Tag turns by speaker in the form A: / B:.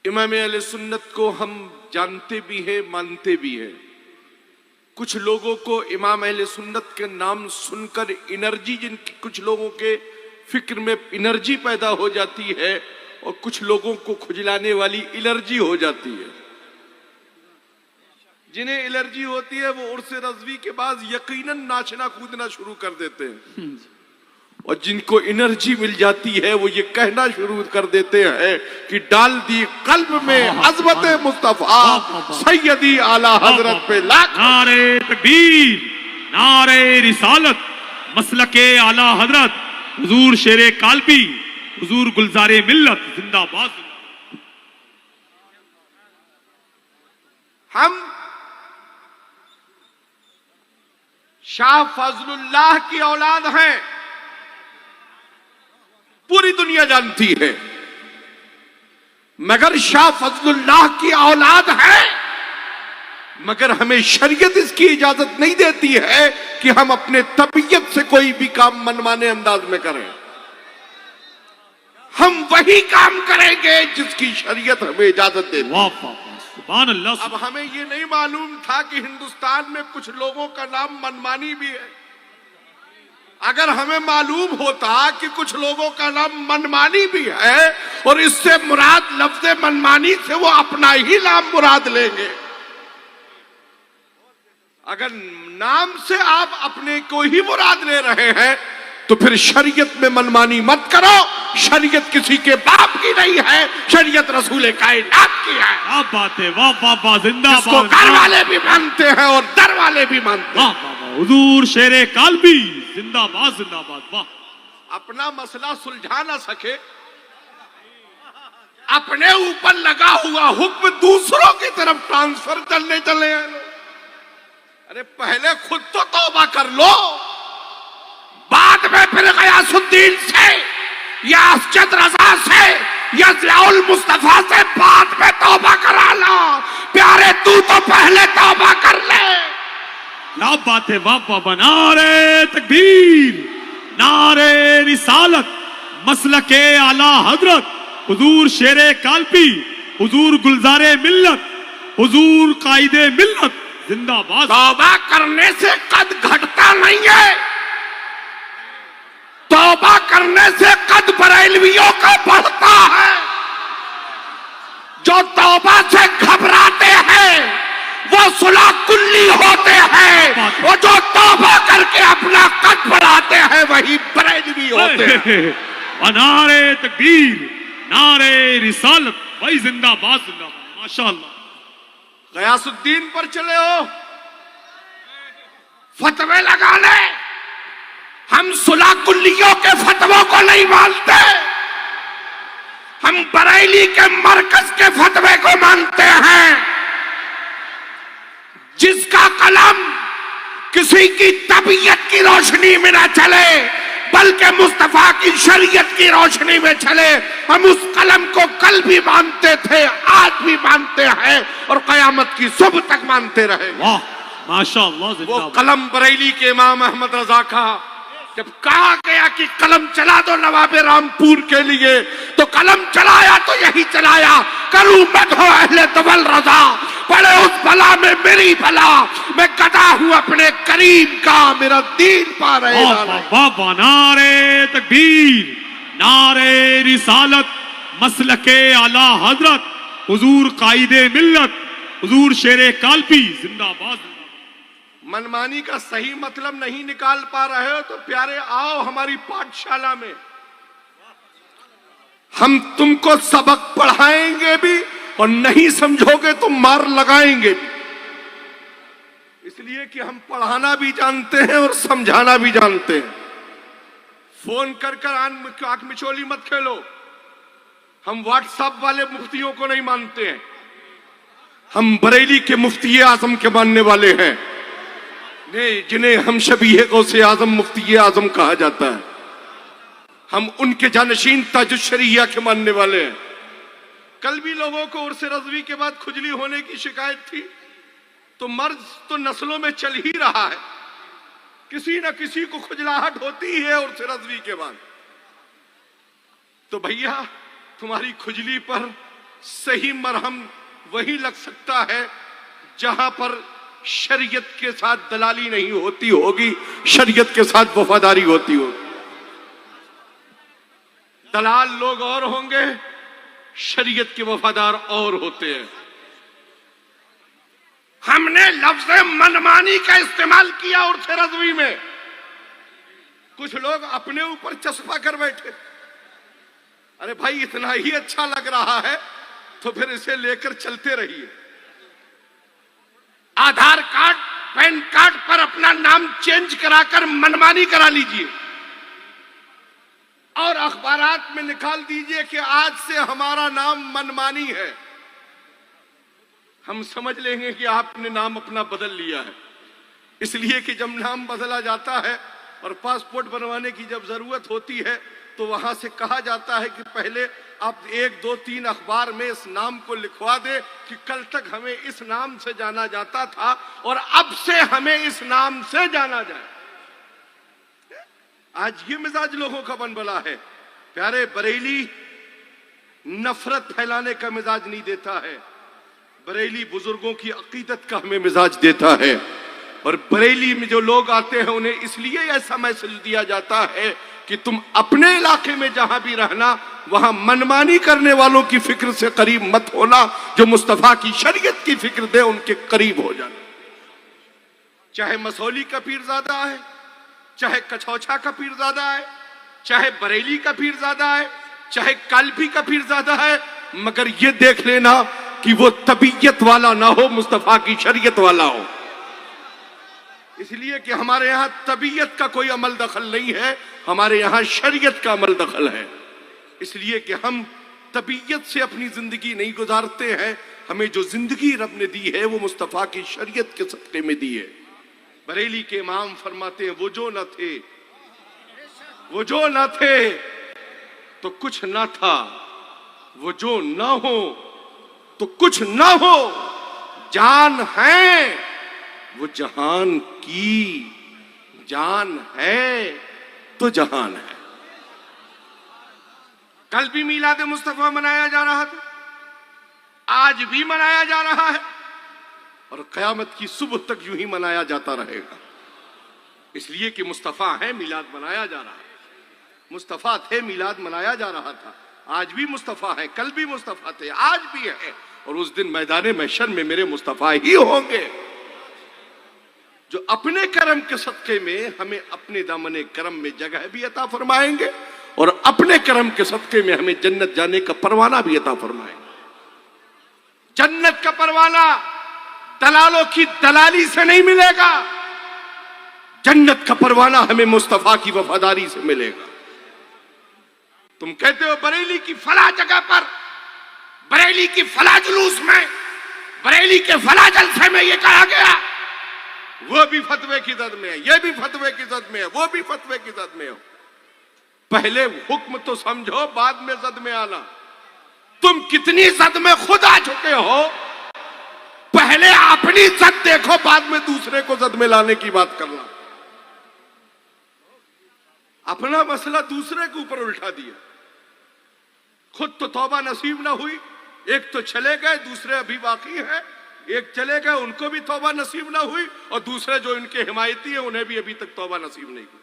A: इमाम अहले सुन्नत को हम जानते भी हैं, मानते भी हैं। कुछ लोगों को इमाम अहले सुन्नत के नाम सुनकर एनर्जी, जिनकी कुछ लोगों के फिक्र में एनर्जी पैदा हो जाती है और कुछ लोगों को खुजलाने वाली एलर्जी हो जाती है। जिन्हें एलर्जी होती है वो उर्स रज़वी के बाद यकीनन नाचना कूदना शुरू कर देते हैं, और जिनको एनर्जी मिल जाती है वो ये कहना शुरू कर देते हैं कि डाल दी कल्ब में अज़मत मुस्तफा सैयदी आला हजरत पे लाख
B: नारे तकबीर, नारे रिसालत, मसलके आला हजरत, हुजूर शेरे काल्बी, हुजूर गुलजारे मिल्लत जिंदाबाद।
A: हम शाह फजलुल्लाह की औलाद हैं, पूरी दुनिया जानती है, मगर शाह फजलुल्लाह की औलाद है, मगर हमें शरीयत इसकी इजाजत नहीं देती है कि हम अपने तबीयत से कोई भी काम मनमाने अंदाज में करें। हम वही काम करेंगे जिसकी शरीयत हमें इजाजत देती है।
B: सुभान अल्लाह।
A: अब हमें ये नहीं मालूम था कि हिंदुस्तान में कुछ लोगों का नाम मनमानी भी है। अगर हमें मालूम होता कि कुछ लोगों का नाम मनमानी भी है और इससे मुराद लफ्ज़ मनमानी से वो अपना ही नाम मुराद लेंगे। अगर नाम से आप अपने को ही मुराद ले रहे हैं तो फिर शरीयत में मनमानी मत करो। शरीयत किसी के बाप की नहीं है, शरीयत रसूल कायनात की है।
B: क्या बात है, वाह वाह वाह, जिंदाबाद।
A: इसको घर वाले भी मानते हैं और दर वाले भी मानते हैं।
B: वाह वाह, हुजूर शेरे काल्बी जिंदाबाद जिंदाबाद। वाह।
A: अपना मसला सुलझा ना सके, अपने ऊपर लगा हुआ हुक्म दूसरों की तरफ ट्रांसफर करने चले हैं लोग। अरे पहले खुद तो तौबा कर लो, बाद में फिर गयासुद्दीन से या असजद रजा से या ज़ियाउल मुस्तफा से बाद में तौबा करा लो। प्यारे तू तो पहले तौबा कर ले।
B: क्या बात है, वाह वाह, नारे तकबीर, नारे रिसालत, मसलके आला हजरत, हुजूर शेरे काल्बी, हुजूर गुलजारे मिल्लत, हुजूर कायदे मिल्लत जिंदाबाद।
A: तौबा करने से कद घटता नहीं है, तौबा करने से कद बरेलवियों का बढ़ता है। जो तौबा से घबराते हैं वो सुलह कुल्ली होते हैं, और जो तौबा करके अपना कद बढ़ाते हैं वही बरेलवी होते हैं।
B: नारे तकबीर, नारे रिसालत, भाई जिंदाबाद जिंदाबाद, माशाअल्लाह।
A: गयासुद्दीन पर चले हो, फतवे लगा ले। हम सुलह कुल्लियों के फतवों को नहीं मानते, हम बरेली के मरकज के फतवे को मानते हैं। जिसका कलम किसी की तबीयत की रोशनी में ना चले बल्कि मुस्तफा की शरीयत की रोशनी में चले, हम उस कलम को कल भी मानते थे, आज भी मानते हैं और कयामत की सुबह तक मानते रहे।
B: वाह माशाअल्लाह।
A: वो कलम बरेली के इमाम अहमद रजा का जब कहा गया कि कलम चला दो नवाबे रामपुर के लिए, तो कलम चलाया तो यही चलाया, करूं मदहो अहले दवल रजा, पड़े उस भला में मेरी भला, मैं गदा हूं अपने करीम का, मेरा दीन पा रहे।
B: वाह, नारे तकबीर, नारे रिसालत, मसलके आला हजरत, हुजूर कायदे मिल्लत, हुजूर शेरे काल्बी जिंदाबाद।
A: मनमानी का सही मतलब नहीं निकाल पा रहे हो तो प्यारे आओ हमारी पाठशाला में, हम तुमको सबक पढ़ाएंगे भी और नहीं समझोगे तो मार लगाएंगे भी, इसलिए कि हम पढ़ाना भी जानते हैं और समझाना भी जानते हैं। फोन कर कर आंख मिचोली मत खेलो। हम व्हाट्सएप वाले मुफ्तियों को नहीं मानते हैं, हम बरेली के मुफ्ती आजम के मानने वाले हैं, जिन्हें हम शबीह गौसे आजम मुफ्ती आजम कहा जाता है। हम उनके जानशीन ताजुश शरीया के मानने वाले हैं। कल भी लोगों को उर्स रज़वी के बाद खुजली होने की शिकायत थी, तो मर्ज तो नस्लों में चल ही रहा है, किसी न किसी को खुजलाहट होती है उर्स रज़वी के बाद। तो भैया तुम्हारी खुजली पर सही मरहम वही लग सकता है जहां पर शरीयत के साथ दलाली नहीं होती होगी, शरीयत के साथ वफादारी होती होगी। दलाल लोग और होंगे, शरीयत के वफादार और होते हैं। हमने लफ्ज मनमानी का इस्तेमाल किया उर्थ रज़वी में। कुछ लोग अपने ऊपर चस्पा कर बैठे। अरे भाई, इतना ही अच्छा लग रहा है तो फिर इसे लेकर चलते रहिए। आधार कार्ड, पैन कार्ड पर अपना नाम चेंज कराकर मनमानी करा लीजिए और अखबारात में निकाल दीजिए कि आज से हमारा नाम मनमानी है। हम समझ लेंगे कि आपने नाम अपना बदल लिया है। इसलिए कि जब नाम बदला जाता है और पासपोर्ट बनवाने की जब जरूरत होती है तो वहां से कहा जाता है कि पहले आप 1, 2, 3 अखबार में इस नाम को लिखवा दे कि कल तक हमें इस नाम से जाना जाता था और अब से हमें इस नाम से जाना जाए। आज ये मिजाज लोगों का बन बला है। प्यारे बरेली नफरत फैलाने का मिजाज नहीं देता है, बरेली बुजुर्गों की अकीदत का हमें मिजाज देता है। और बरेली में जो लोग आते हैं उन्हें इसलिए ऐसा मैसेज दिया जाता है कि तुम अपने इलाके में जहां भी रहना वहां मनमानी करने वालों की फिक्र से करीब मत होना, जो मुस्तफा की शरीयत की फिक्र दे उनके करीब हो जाना। चाहे मसौली का पीरजादा है, चाहे कछौछा का पीरजादा है, चाहे बरेली का पीरजादा है, चाहे कालपी का पीरजादा है, मगर ये देख लेना कि वो तबीयत वाला ना हो, मुस्तफा की शरीयत वाला हो। इसलिए कि हमारे यहां तबीयत का कोई अमल दखल नहीं है, हमारे यहां शरीयत का अमल दखल है। इसलिए कि हम तबीयत से अपनी जिंदगी नहीं गुजारते हैं, हमें जो जिंदगी रब ने दी है वो मुस्तफा की शरीयत के सदके में दी है। बरेली के इमाम फरमाते हैं, वो जो न थे तो कुछ न था, वो जो न हो तो कुछ न हो, जान है वो जहान की, जान है तो जहान है। कल भी मीलाद मुस्तफा मनाया जा रहा था, आज भी मनाया जा रहा है और क़यामत की सुबह तक यूं ही मनाया जाता रहेगा। इसलिए कि मुस्तफा है, मीलाद मनाया जा रहा है। मुस्तफा थे, मीलाद मनाया जा रहा था। आज भी मुस्तफा है, कल भी मुस्तफा थे, आज भी है और उस दिन मैदान महशर में मेरे मुस्तफा ही होंगे, जो अपने करम के सदके में हमें अपने दामने करम में जगह भी अता फरमाएंगे और अपने करम के सदके में हमें जन्नत जाने का परवाना भी अता फरमाएंगे। जन्नत का परवाना दलालों की दलाली से नहीं मिलेगा, जन्नत का परवाना हमें मुस्तफा की वफादारी से मिलेगा। तुम कहते हो बरेली की फला जगह पर, बरेली की फला जुलूस में, बरेली के फला जलसे में ये कहा गया, वो भी फतवे की जद में है, ये भी फतवे की जद में है, वो भी फतवे की जद में हो। पहले हुक्म तो समझो, बाद में जद में आना। तुम कितनी जद में खुद आ चुके हो, पहले अपनी जद देखो, बाद में दूसरे को जद में लाने की बात करना। अपना मसला दूसरे के ऊपर उल्टा दिया, खुद तो तौबा नसीब ना हुई। एक तो चले गए, दूसरे अभी बाकी है। एक चले गए, उनको भी तौबा नसीब ना हुई और दूसरे जो इनके हिमायती है उन्हें भी अभी तक तौबा नसीब नहीं हुई।